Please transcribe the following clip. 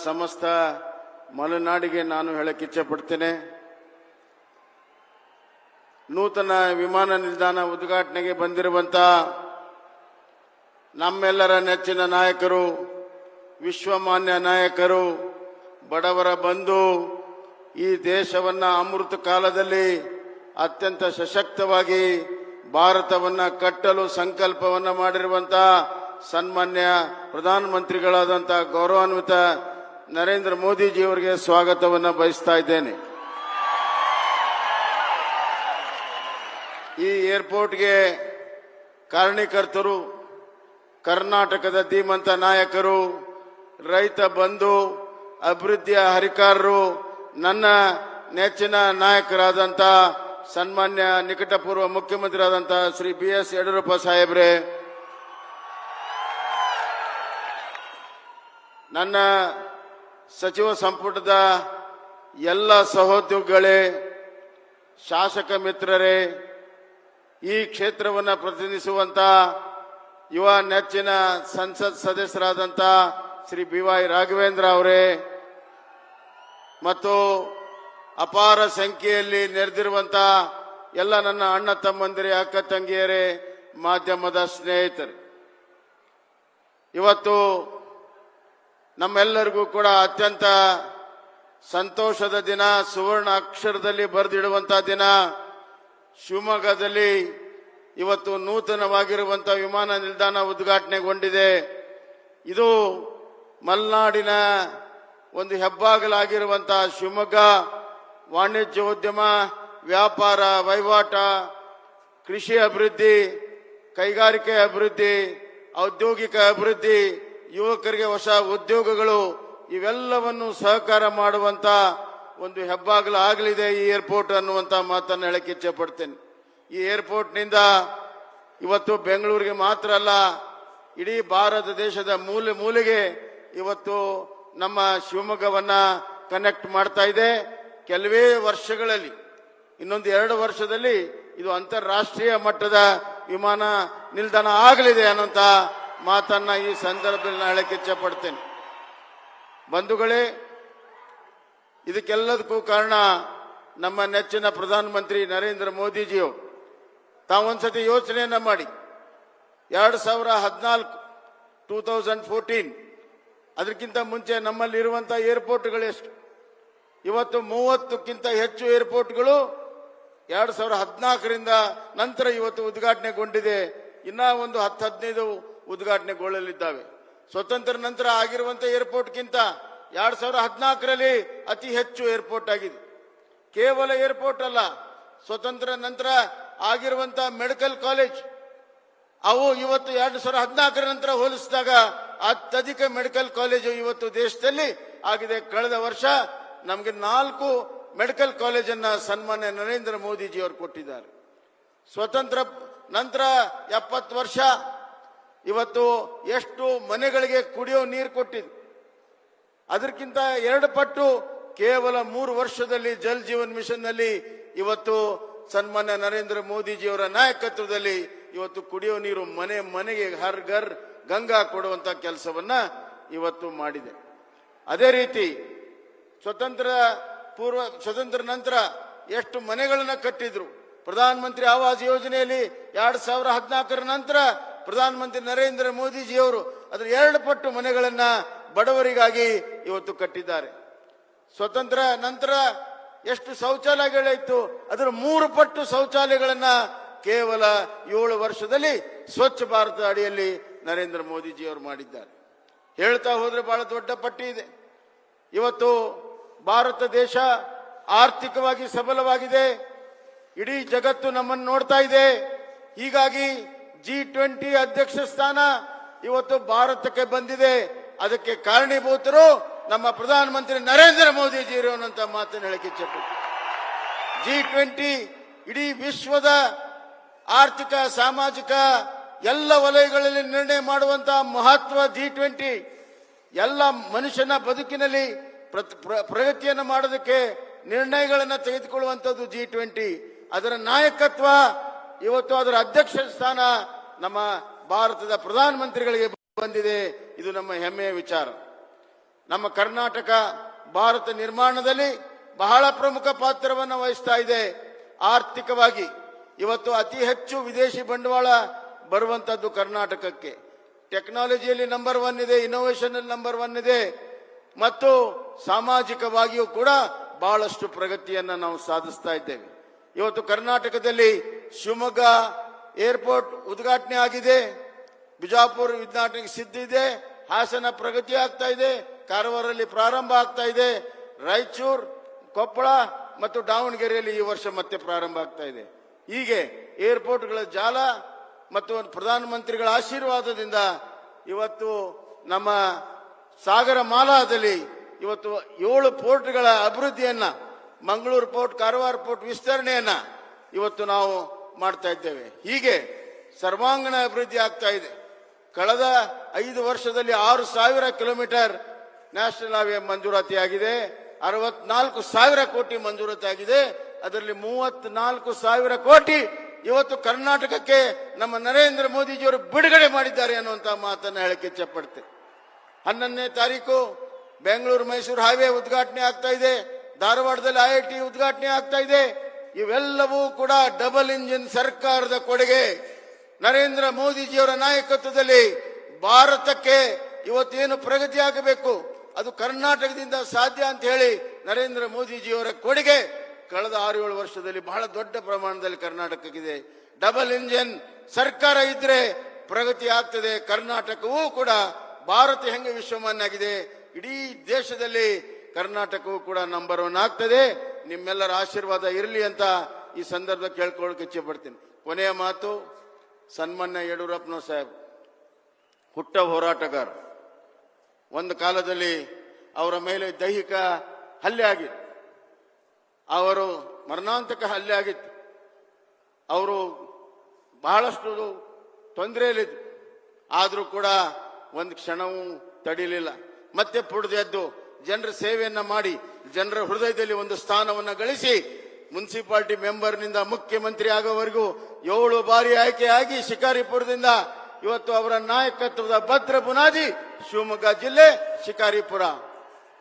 ಸಮಸ್ತ ಮಲೆನಾಡಿಗೆ ನಾನು ಹೇಳಕ್ಕೆ ಇಚ್ಛೆ ಪಡ್ತೇನೆ. ನೂತನ ವಿಮಾನ ನಿಲ್ದಾಣ ಉದ್ಘಾಟನೆಗೆ ಬಂದಿರುವಂತ ನಮ್ಮೆಲ್ಲರ ನೆಚ್ಚಿನ ನಾಯಕರು, ವಿಶ್ವಮಾನ್ಯ ನಾಯಕರು, ಬಡವರ ಬಂಧು, ಈ ದೇಶವನ್ನ ಅಮೃತ ಕಾಲದಲ್ಲಿ ಅತ್ಯಂತ ಸಶಕ್ತವಾಗಿ ಭಾರತವನ್ನ ಕಟ್ಟಲು ಸಂಕಲ್ಪವನ್ನ ಮಾಡಿರುವಂತ ಸನ್ಮಾನ್ಯ ಪ್ರಧಾನಮಂತ್ರಿಗಳಾದಂಥ ಗೌರವಾನ್ವಿತ ನರೇಂದ್ರ ಮೋದಿಜಿಯವರಿಗೆ ಸ್ವಾಗತವನ್ನು ಬಯಸ್ತಾ ಇದ್ದೇನೆ. ಈ ಏರ್ಪೋರ್ಟ್ಗೆ ಕಾರಣೀಕರ್ತರು, ಕರ್ನಾಟಕದ ಧೀಮಂತ ನಾಯಕರು, ರೈತ ಬಂಧು, ಅಭಿವೃದ್ಧಿಯ ಹರಿಕಾರರು, ನನ್ನ ನೆಚ್ಚಿನ ನಾಯಕರಾದಂಥ ಸನ್ಮಾನ್ಯ ನಿಕಟಪೂರ್ವ ಮುಖ್ಯಮಂತ್ರಿಯಾದಂಥ ಶ್ರೀ BS ಯಡಿಯೂರಪ್ಪ ಸಾಹೇಬ್ರೆ, ನನ್ನ ಸಚಿವ ಸಂಪುಟದ ಎಲ್ಲ ಸಹೋದ್ಯೋಗಿಗಳೇ, ಶಾಸಕ ಮಿತ್ರರೇ, ಈ ಕ್ಷೇತ್ರವನ್ನು ಪ್ರತಿನಿಧಿಸುವಂತ ಯುವ ನೆಚ್ಚಿನ ಸಂಸತ್ ಸದಸ್ಯರಾದಂಥ ಶ್ರೀ BY ರಾಘವೇಂದ್ರ ಅವರೇ ಮತ್ತು ಅಪಾರ ಸಂಖ್ಯೆಯಲ್ಲಿ ನೆರೆದಿರುವಂತ ಎಲ್ಲ ನನ್ನ ಅಣ್ಣ ತಮ್ಮಂದಿರೇ, ಅಕ್ಕ ತಂಗಿಯರೇ, ಮಾಧ್ಯಮದ ಸ್ನೇಹಿತರು, ಇವತ್ತು ನಮ್ಮೆಲ್ಲರಿಗೂ ಕೂಡ ಅತ್ಯಂತ ಸಂತೋಷದ ದಿನ, ಸುವರ್ಣ ಅಕ್ಷರದಲ್ಲಿ ಬರೆದಿಡುವಂತಹ ದಿನ. ಶಿವಮೊಗ್ಗದಲ್ಲಿ ಇವತ್ತು ನೂತನವಾಗಿರುವಂತಹ ವಿಮಾನ ನಿಲ್ದಾಣ ಉದ್ಘಾಟನೆಗೊಂಡಿದೆ. ಇದು ಮಲೆನಾಡಿನ ಒಂದು ಹೆಬ್ಬಾಗಲಾಗಿರುವಂತಹ ಶಿವಮೊಗ್ಗ ವಾಣಿಜ್ಯೋದ್ಯಮ, ವ್ಯಾಪಾರ, ವಹಿವಾಟ, ಕೃಷಿ ಅಭಿವೃದ್ಧಿ, ಕೈಗಾರಿಕೆ ಅಭಿವೃದ್ಧಿ, ಔದ್ಯೋಗಿಕ ಅಭಿವೃದ್ಧಿ, ಯುವಕರಿಗೆ ಹೊಸ ಉದ್ಯೋಗಗಳು, ಇವೆಲ್ಲವನ್ನು ಸಹಕಾರ ಮಾಡುವಂತ ಒಂದು ಹೆಬ್ಬಾಗಲು ಆಗಲಿದೆ ಈ ಏರ್ಪೋರ್ಟ್ ಅನ್ನುವಂತ ಮಾತನ್ನು ಹೇಳಕ್ಕೆ ಇಚ್ಛೆ ಪಡ್ತೇನೆ. ಈ ಏರ್ಪೋರ್ಟ್ನಿಂದ ಇವತ್ತು ಬೆಂಗಳೂರಿಗೆ ಮಾತ್ರ ಅಲ್ಲ, ಇಡೀ ಭಾರತ ದೇಶದ ಮೂಲೆ ಮೂಲೆಗೆ ಇವತ್ತು ನಮ್ಮ ಶಿವಮೊಗ್ಗವನ್ನ ಕನೆಕ್ಟ್ ಮಾಡ್ತಾ ಇದೆ. ಕೆಲವೇ ವರ್ಷಗಳಲ್ಲಿ, ಇನ್ನೊಂದು 2 ವರ್ಷದಲ್ಲಿ ಇದು ಅಂತಾರಾಷ್ಟ್ರೀಯ ಮಟ್ಟದ ವಿಮಾನ ನಿಲ್ದಾಣ ಆಗಲಿದೆ ಅನ್ನುವಂತ ಮಾತನ್ನ ಈ ಸಂದರ್ಭದಲ್ಲಿ ನಾನು ಹೇಳಕ್ಕೆ ಇಚ್ಛೆ ಪಡ್ತೇನೆ. ಬಂಧುಗಳೇ, ಇದಕ್ಕೆಲ್ಲದಕ್ಕೂ ಕಾರಣ ನಮ್ಮ ನೆಚ್ಚಿನ ಪ್ರಧಾನಮಂತ್ರಿ ನರೇಂದ್ರ ಮೋದಿಜಿಯವರು. ತಾವೊಂದ್ಸತಿ ಯೋಚನೆಯನ್ನ ಮಾಡಿ, 2014 2014 ಅದಕ್ಕಿಂತ ಮುಂಚೆ ನಮ್ಮಲ್ಲಿ ಇರುವಂತಹ ಏರ್ಪೋರ್ಟ್ಗಳು ಎಷ್ಟು? ಇವತ್ತು 30ಕ್ಕಿಂತ ಹೆಚ್ಚು ಏರ್ಪೋರ್ಟ್ಗಳು 2014ರಿಂದ ನಂತರ ಇವತ್ತು ಉದ್ಘಾಟನೆಗೊಂಡಿದೆ. ಇನ್ನ ಒಂದು 10-15 ಉದ್ಘಾಟನೆಗೊಳ್ಳಲಿದ್ದಾವೆ. ಸ್ವತಂತ್ರ ನಂತರ ಆಗಿರುವಂತಹ ಏರ್ಪೋರ್ಟ್ಗಿಂತ 2014ರಲ್ಲಿ ಅತಿ ಹೆಚ್ಚು ಏರ್ಪೋರ್ಟ್ ಆಗಿದೆ. ಕೇವಲ ಏರ್ಪೋರ್ಟ್ ಅಲ್ಲ, ಸ್ವತಂತ್ರ ನಂತರ ಆಗಿರುವಂತಹ ಮೆಡಿಕಲ್ ಕಾಲೇಜ್, ಅವು ಇವತ್ತು 2014ರ ನಂತರ ಹೋಲಿಸಿದಾಗ ಅತ್ಯಧಿಕ ಮೆಡಿಕಲ್ ಕಾಲೇಜು ಇವತ್ತು ದೇಶದಲ್ಲಿ ಆಗಿದೆ. ಕಳೆದ ವರ್ಷ ನಮಗೆ 4 ಮೆಡಿಕಲ್ ಕಾಲೇಜನ್ನ ಸನ್ಮಾನ್ಯ ನರೇಂದ್ರ ಮೋದಿಜಿಯವರು ಕೊಟ್ಟಿದ್ದಾರೆ. ಸ್ವತಂತ್ರ ನಂತರ 70 ವರ್ಷ ಇವತ್ತು ಎಷ್ಟು ಮನೆಗಳಿಗೆ ಕುಡಿಯೋ ನೀರು ಕೊಟ್ಟಿದೆ. ಅದಕ್ಕಿಂತ 2 ಪಟ್ಟು ಕೇವಲ 3 ವರ್ಷದಲ್ಲಿ ಜಲ್ ಜೀವನ್ ಮಿಷನ್ ನಲ್ಲಿ ಇವತ್ತು ಸನ್ಮಾನ್ಯ ನರೇಂದ್ರ ಮೋದಿಜಿಯವರ ನಾಯಕತ್ವದಲ್ಲಿ ಇವತ್ತು ಕುಡಿಯೋ ನೀರು ಮನೆ ಮನೆಗೆ ಹರ್ ಘರ್ ಗಂಗಾ ಕೊಡುವಂತ ಕೆಲಸವನ್ನ ಇವತ್ತು ಮಾಡಿದೆ. ಅದೇ ರೀತಿ ಸ್ವತಂತ್ರ ನಂತರ ಎಷ್ಟು ಮನೆಗಳನ್ನ ಕಟ್ಟಿದ್ರು. ಪ್ರಧಾನ ಮಂತ್ರಿ ಆವಾಸ್ ಯೋಜನೆಯಲ್ಲಿ 2014ರ ನಂತರ ಪ್ರಧಾನಮಂತ್ರಿ ನರೇಂದ್ರ ಮೋದಿಜಿಯವರು ಅದರ 2 ಪಟ್ಟು ಮನೆಗಳನ್ನ ಬಡವರಿಗಾಗಿ ಇವತ್ತು ಕಟ್ಟಿದ್ದಾರೆ. ಸ್ವತಂತ್ರ ನಂತರ ಎಷ್ಟು ಶೌಚಾಲಯಗಳಿತ್ತು, ಅದರ 3 ಪಟ್ಟು ಶೌಚಾಲಯಗಳನ್ನ ಕೇವಲ 7 ವರ್ಷದಲ್ಲಿ ಸ್ವಚ್ಛ ಭಾರತ ಅಡಿಯಲ್ಲಿ ನರೇಂದ್ರ ಮೋದಿಜಿಯವರು ಮಾಡಿದ್ದಾರೆ. ಹೇಳ್ತಾ ಹೋದ್ರೆ ಬಹಳ ದೊಡ್ಡ ಪಟ್ಟಿ ಇದೆ. ಇವತ್ತು ಭಾರತ ದೇಶ ಆರ್ಥಿಕವಾಗಿ ಸಬಲವಾಗಿದೆ. ಇಡೀ ಜಗತ್ತು ನಮ್ಮನ್ನು ನೋಡ್ತಾ ಇದೆ. ಹೀಗಾಗಿ G20 ಅಧ್ಯಕ್ಷ ಸ್ಥಾನ ಇವತ್ತು ಭಾರತಕ್ಕೆ ಬಂದಿದೆ. ಅದಕ್ಕೆ ಕಾರಣೀಭೂತರು ನಮ್ಮ ಪ್ರಧಾನಮಂತ್ರಿ ನರೇಂದ್ರ ಮೋದಿಜಿ ಇರುವಂತ ಮಾತನ್ನು ಹೇಳಕ್ಕೆ ಇಚ್ಛೆಪಟ್ಟು, G20 ಇಡೀ ವಿಶ್ವದ ಆರ್ಥಿಕ, ಸಾಮಾಜಿಕ ಎಲ್ಲ ವಲಯಗಳಲ್ಲಿ ನಿರ್ಣಯ ಮಾಡುವಂತಹ ಮಹತ್ವ G20. ಎಲ್ಲ ಮನುಷ್ಯನ ಬದುಕಿನಲ್ಲಿ ಪ್ರಗತಿಯನ್ನು ಮಾಡೋದಕ್ಕೆ ನಿರ್ಣಯಗಳನ್ನು ತೆಗೆದುಕೊಳ್ಳುವಂಥದ್ದು G20. ಅದರ ನಾಯಕತ್ವ ಇವತ್ತು, ಅದರ ಅಧ್ಯಕ್ಷ ಸ್ಥಾನ ನಮ್ಮ ಭಾರತದ ಪ್ರಧಾನಮಂತ್ರಿಗಳಿಗೆ ಬಂದಿದೆ. ಇದು ನಮ್ಮ ಹೆಮ್ಮೆಯ ವಿಚಾರ. ನಮ್ಮ ಕರ್ನಾಟಕ ಭಾರತ ನಿರ್ಮಾಣದಲ್ಲಿ ಬಹಳ ಪ್ರಮುಖ ಪಾತ್ರವನ್ನು ವಹಿಸ್ತಾ ಇದೆ. ಆರ್ಥಿಕವಾಗಿ ಇವತ್ತು ಅತಿ ಹೆಚ್ಚು ವಿದೇಶಿ ಬಂಡವಾಳ ಬರುವಂತದ್ದು ಕರ್ನಾಟಕಕ್ಕೆ. ಟೆಕ್ನಾಲಜಿಯಲ್ಲಿ ನಂಬರ್ 1 ಇದೆ, ಇನ್ನೋವೇಷನ್ ಅಲ್ಲಿ ನಂಬರ್ 1 ಇದೆ, ಮತ್ತು ಸಾಮಾಜಿಕವಾಗಿಯೂ ಕೂಡ ಬಹಳಷ್ಟು ಪ್ರಗತಿಯನ್ನ ನಾವು ಸಾಧಿಸ್ತಾ ಇದ್ದೇವೆ. ಇವತ್ತು ಕರ್ನಾಟಕದಲ್ಲಿ ಶಿವಮೊಗ್ಗ ಏರ್ಪೋರ್ಟ್ ಉದ್ಘಾಟನೆ ಆಗಿದೆ, ಬಿಜಾಪುರ ಉದ್ಘಾಟನೆಗೆ ಸಿದ್ಧ ಇದೆ, ಹಾಸನ ಪ್ರಗತಿ ಆಗ್ತಾ ಇದೆ, ಕಾರವಾರಲ್ಲಿ ಪ್ರಾರಂಭ ಆಗ್ತಾ ಇದೆ, ರಾಯಚೂರು, ಕೊಪ್ಪಳ ಮತ್ತು ದಾವಣಗೆರೆಯಲ್ಲಿ ಈ ವರ್ಷ ಮತ್ತೆ ಪ್ರಾರಂಭ ಆಗ್ತಾ ಇದೆ. ಹೀಗೆ ಏರ್ಪೋರ್ಟ್ಗಳ ಜಾಲ ಮತ್ತು ಪ್ರಧಾನಮಂತ್ರಿಗಳ ಆಶೀರ್ವಾದದಿಂದ ಇವತ್ತು ನಮ್ಮ ಸಾಗರ ಮಾಲಾದಲ್ಲಿ ಇವತ್ತು 7 ಪೋರ್ಟ್ಗಳ ಅಭಿವೃದ್ಧಿಯನ್ನ, ಮಂಗಳೂರು ಪೋರ್ಟ್, ಕಾರವಾರ ಪೋರ್ಟ್ ವಿಸ್ತರಣೆಯನ್ನ ಇವತ್ತು ನಾವು ಮಾಡ್ತಾ ಇದ್ದೇವೆ. ಹೀಗೆ ಸರ್ವಾಂಗಣ ಅಭಿವೃದ್ಧಿ ಆಗ್ತಾ ಇದೆ. ಕಳೆದ 5 ವರ್ಷದಲ್ಲಿ 6,000 ಕಿಲೋಮೀಟರ್ ನ್ಯಾಷನಲ್ ಹೈವೇ ಮಂಜೂರಾತಿಯಾಗಿದೆ, 64,000 ಕೋಟಿ ಮಂಜೂರಾತಿಯಾಗಿದೆ. ಅದರಲ್ಲಿ 34,000 ಕೋಟಿ ಇವತ್ತು ಕರ್ನಾಟಕಕ್ಕೆ ನಮ್ಮ ನರೇಂದ್ರ ಮೋದಿಜಿಯವರು ಬಿಡುಗಡೆ ಮಾಡಿದ್ದಾರೆ ಅನ್ನುವಂತಹ ಮಾತನ್ನ ಹೇಳಕ್ಕೆ ಇಚ್ಛಪಡ್ತೇನೆ. 11ನೇ ತಾರೀಕು ಬೆಂಗಳೂರು ಮೈಸೂರು ಹೈವೇ ಉದ್ಘಾಟನೆ ಆಗ್ತಾ ಇದೆ, ಧಾರವಾಡದಲ್ಲಿ IIT ಉದ್ಘಾಟನೆ ಆಗ್ತಾ ಇದೆ. ಇವೆಲ್ಲವೂ ಕೂಡ ಡಬಲ್ ಇಂಜಿನ್ ಸರ್ಕಾರದ ಕೊಡುಗೆ. ನರೇಂದ್ರ ಮೋದಿಜಿಯವರ ನಾಯಕತ್ವದಲ್ಲಿ ಭಾರತಕ್ಕೆ ಇವತ್ತೇನು ಪ್ರಗತಿ ಆಗಬೇಕು ಅದು ಕರ್ನಾಟಕದಿಂದ ಸಾಧ್ಯ ಅಂತ ಹೇಳಿ ನರೇಂದ್ರ ಮೋದಿಜಿಯವರ ಕೊಡುಗೆ ಕಳೆದ 6-7 ವರ್ಷದಲ್ಲಿ ಬಹಳ ದೊಡ್ಡ ಪ್ರಮಾಣದಲ್ಲಿ ಕರ್ನಾಟಕಕ್ಕಿದೆ. ಡಬಲ್ ಇಂಜಿನ್ ಸರ್ಕಾರ ಇದ್ರೆ ಪ್ರಗತಿ ಆಗ್ತದೆ. ಕರ್ನಾಟಕವೂ ಕೂಡ ಭಾರತ ಹೆಂಗೆ ವಿಶ್ವಮಾನ್ಯಾಗಿದೆ, ಇಡೀ ದೇಶದಲ್ಲಿ ಕರ್ನಾಟಕವೂ ಕೂಡ ನಂಬರ್ 1 ಆಗ್ತದೆ. ನಿಮ್ಮೆಲ್ಲರ ಆಶೀರ್ವಾದ ಇರಲಿ ಅಂತ ಈ ಸಂದರ್ಭ ಕೇಳ್ಕೊಳ್ಳೋಕೆ ಇಚ್ಛೆ ಪಡ್ತೀನಿ. ಕೊನೆಯ ಮಾತು, ಸನ್ಮಾನ್ಯ ಯಡಿಯೂರಪ್ಪನವ್ರ ಸಾಹೇಬ್ ಹುಟ್ಟ ಹೋರಾಟಗಾರ. ಒಂದು ಕಾಲದಲ್ಲಿ ಅವರ ಮೇಲೆ ದೈಹಿಕ ಹಲ್ಲೆ ಆಗಿತ್ತು, ಅವರು ಮರಣಾಂತಕ ಹಲ್ಲೆ ಆಗಿತ್ತು. ಅವರು ಬಹಳಷ್ಟು ತೊಂದರೆಯಲ್ಲಿದ್ದು, ಆದರೂ ಕೂಡ ಒಂದು ಕ್ಷಣವೂ ತಡಿಲಿಲ್ಲ. ಮತ್ತೆ ಪುಡಿದೆದ್ದು ಜನರ ಸೇವೆಯನ್ನ ಮಾಡಿ ಜನರ ಹೃದಯದಲ್ಲಿ ಒಂದು ಸ್ಥಾನವನ್ನು ಗಳಿಸಿ ಮುನ್ಸಿಪಾಲಿಟಿ ಮೆಂಬರ್ನಿಂದ ಮುಖ್ಯಮಂತ್ರಿ ಆಗೋವರೆಗೂ 7 ಬಾರಿ ಆಯ್ಕೆಯಾಗಿ ಶಿಕಾರಿಪುರದಿಂದ ಇವತ್ತು ಅವರ ನಾಯಕತ್ವದ ಭದ್ರ ಬುನಾದಿ ಶಿವಮೊಗ್ಗ ಜಿಲ್ಲೆ ಶಿಕಾರಿಪುರ.